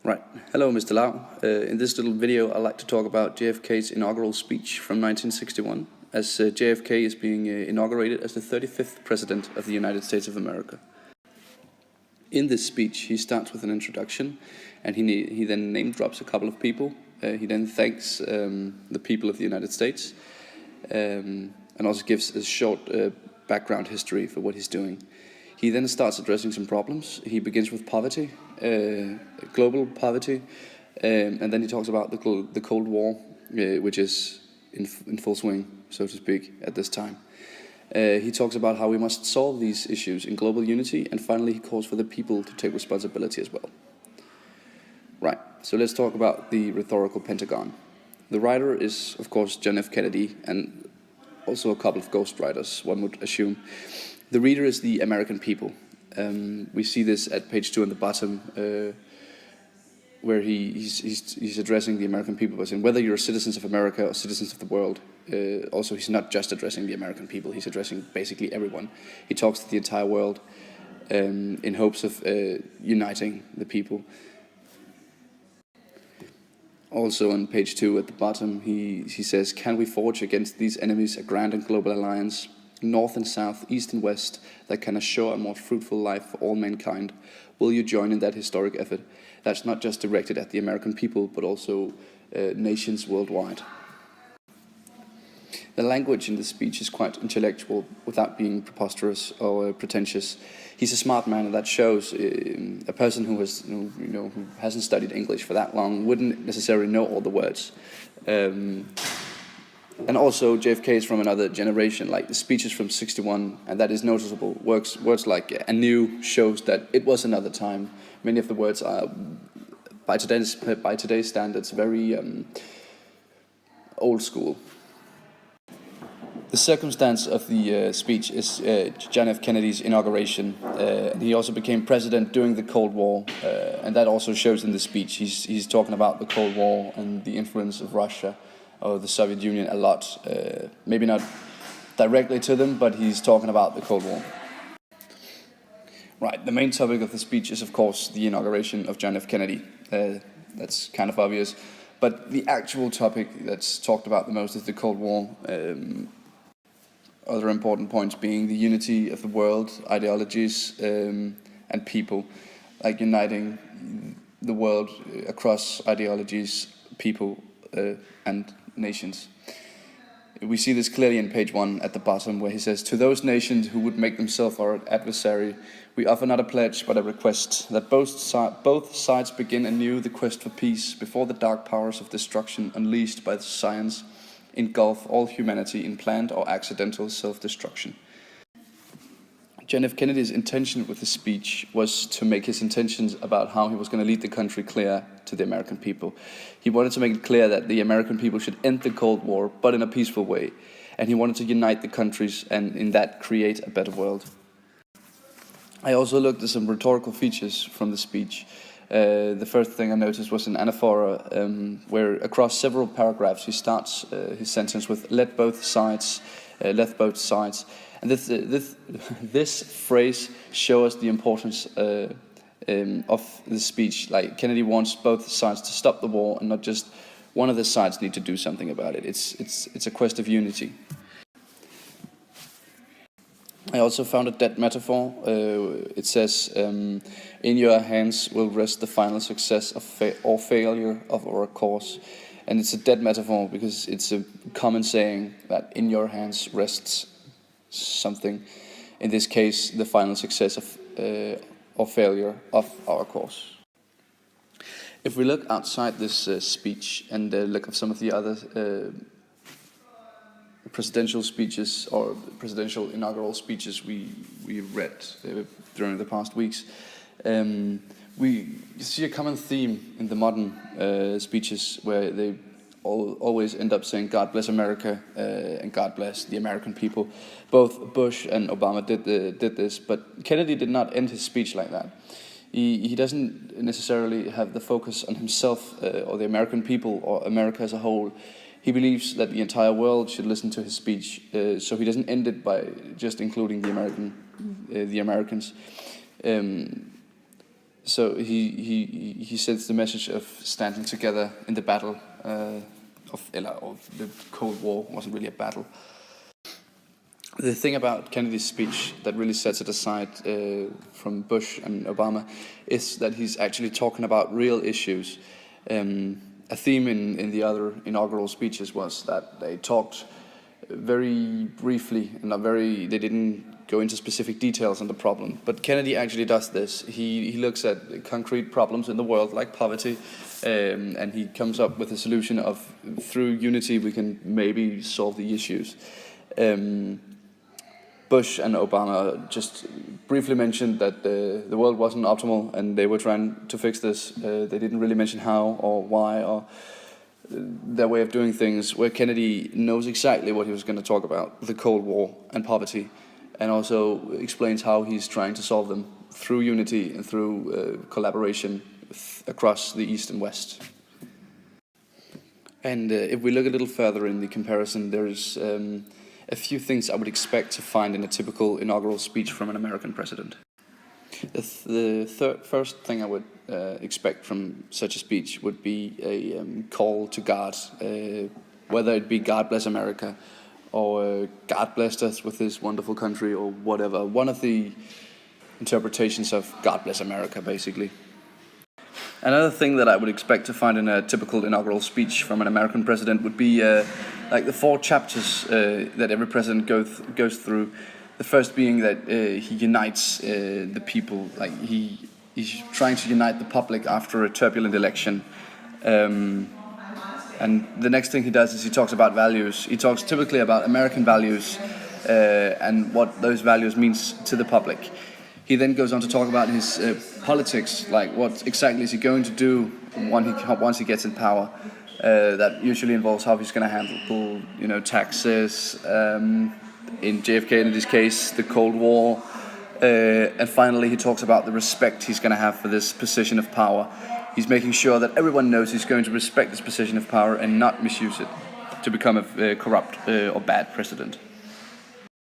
Right. Hello, Mr. Lau. In this little video, I'd like to talk about JFK's inaugural speech from 1961, as JFK is being inaugurated as the 35th President of the United States of America. In this speech, he starts with an introduction, and he then name drops a couple of people. He then thanks the people of the United States, and also gives a short background history for what he's doing. He then starts addressing some problems. He begins with poverty, global poverty, and then he talks about the Cold War, which is in full swing, so to speak, at this time. He talks about how we must solve these issues in global unity, and finally he calls for the people to take responsibility as well. Right, so let's talk about the rhetorical pentagon. The writer is, of course, John F. Kennedy, and also a couple of ghostwriters, one would assume. The reader is the American people. We see this at page 2 on the bottom, where he's addressing the American people by saying, whether you're citizens of America or citizens of the world. Also, he's not just addressing the American people, he's addressing basically everyone. He talks to the entire world in hopes of uniting the people. Also on page 2 at the bottom, he says, can we forge against these enemies a grand and global alliance, North and South, East and West, that can assure a more fruitful life for all mankind? Will you join in that historic effort? That's not just directed at the American people, but also nations worldwide. The language in the speech is quite intellectual, without being preposterous or pretentious. He's a smart man, and that shows a person who hasn't studied English for that long wouldn't necessarily know all the words. And also, JFK is from another generation. Like, the speech is from '61, and that is noticeable. Words like anew shows that it was another time. Many of the words are, by today's standards, very old school. The circumstance of the speech is John F. Kennedy's inauguration. He also became president during the Cold War, and that also shows in the speech. He's talking about the Cold War and the influence of Russia or the Soviet Union a lot. Maybe not directly to them, but he's talking about the Cold War. Right, the main topic of the speech is, of course, the inauguration of John F. Kennedy. That's kind of obvious. But the actual topic that's talked about the most is the Cold War. Other important points being the unity of the world, ideologies, and people, like uniting the world across ideologies, people, and nations. We see this clearly in page 1 at the bottom, where he says, to those nations who would make themselves our adversary, we offer not a pledge but a request, that both sides begin anew the quest for peace before the dark powers of destruction unleashed by science engulf all humanity in planned or accidental self-destruction. John F. Kennedy's intention with the speech was to make his intentions about how he was going to lead the country clear to the American people. He wanted to make it clear that the American people should end the Cold War, but in a peaceful way. And he wanted to unite the countries and in that create a better world. I also looked at some rhetorical features from the speech. The first thing I noticed was an anaphora, where across several paragraphs he starts his sentence with "let both sides," and this phrase shows the importance of the speech. Like, Kennedy wants both sides to stop the war, and not just one of the sides need to do something about it. It's a quest of unity. I also found a dead metaphor. It says, in your hands will rest the final success or failure of our cause. And it's a dead metaphor because it's a common saying that in your hands rests something. In this case, the final success or failure of our cause. If we look outside this speech and look at some of the other presidential speeches or presidential inaugural speeches we read during the past weeks, we see a common theme in the modern speeches where they always end up saying God bless America and God bless the American people. Both Bush and Obama did this, but Kennedy did not end his speech like that. He doesn't necessarily have the focus on himself or the American people or America as a whole. He believes that the entire world should listen to his speech, so he doesn't end it by just including the Americans. So he sends the message of standing together in the battle of the Cold War. Wasn't really a battle. The thing about Kennedy's speech that really sets it aside from Bush and Obama is that he's actually talking about real issues. A theme in the other inaugural speeches was that they talked very briefly and they didn't go into specific details on the problem. But Kennedy actually does this. He looks at concrete problems in the world like poverty, and he comes up with a solution of through unity we can maybe solve the issues. Bush and Obama just briefly mentioned that the world wasn't optimal and they were trying to fix this. They didn't really mention how or why or their way of doing things, where Kennedy knows exactly what he was going to talk about, the Cold War and poverty, and also explains how he's trying to solve them through unity and through collaboration across the East and West. And if we look a little further in the comparison, there's a few things I would expect to find in a typical inaugural speech from an American president. The first thing I would expect from such a speech would be a call to God, whether it be God bless America or God blessed us with this wonderful country or whatever. One of the interpretations of God bless America, basically. Another thing that I would expect to find in a typical inaugural speech from an American president would be like the 4 chapters that every president goes through. The first being that he unites the people, like he's trying to unite the public after a turbulent election. And the next thing he does is he talks about values. He talks typically about American values and what those values means to the public. He then goes on to talk about his politics, like what exactly is he going to do once he gets in power. That usually involves how he's going to handle, taxes, in JFK Kennedy's case, the Cold War, and finally he talks about the respect he's going to have for this position of power. He's making sure that everyone knows he's going to respect this position of power and not misuse it to become a corrupt or bad president.